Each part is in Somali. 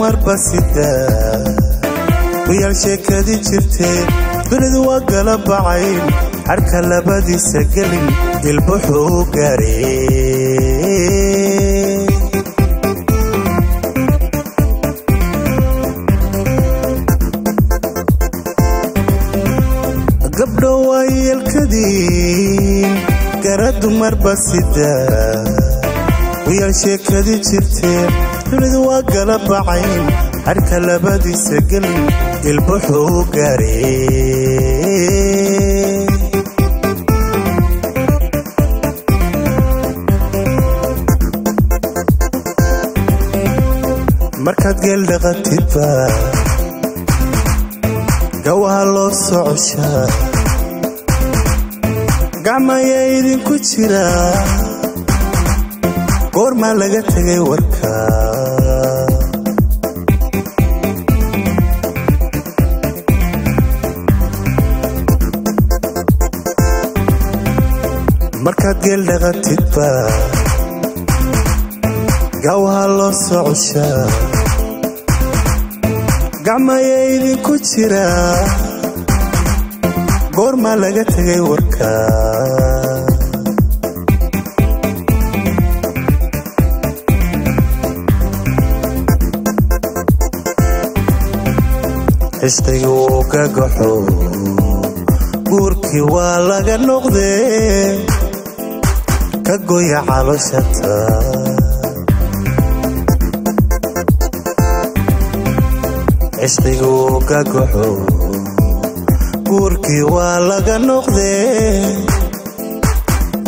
dumar basida wiyal sheekadii jirtay dunidu waa kala bacayn harka labadiisa gelin ilbuxuu gaaray gabdho wayalkadii gara dumar basida wiyal sheekadii jirtay dunidu waa kala bacayn harka labadiisa gelin ilbuxuu gaaray markaad geel dhaqatidba gawaha loo socoshaa gacmaya idinku jira goormaa laga tegay warka markaad geel dhaqatidba gawaha loo socoshaa gacmaya idinku jira goormaa laga tegay warka ishqigu ka gaxo guurkii waa laga noqday ka gooya calooshata ishqigu ka gaxo guurkii waa laga noqday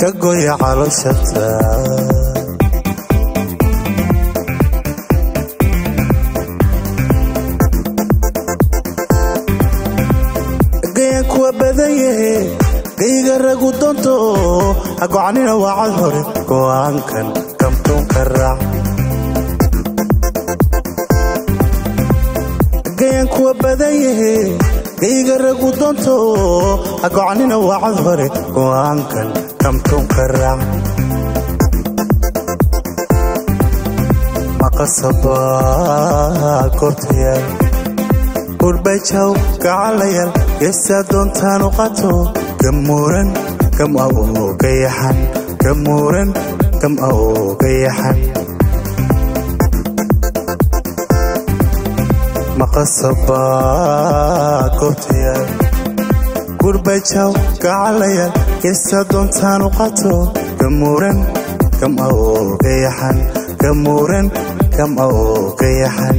ka gooya calooshata gayan kuwa badayahe gayga ragu doonto hagocanina waa cad hore go'aankan kamtoonka raac gayan kuwa badayahe gayga ragu doonto hagocanina waa cad hore go'aankan kamtoonka raac maqasaba kortayaal urbajaw gacalayal geesaa doontaan u qato gamuuran gam awooga yaxan gamuuran gam awooga yaxan maqasaba kortayaal urbajaw gacalayal geesaa doontaan u qato gamuuran gam awooga yaxan gamuuran gam awooga yaxan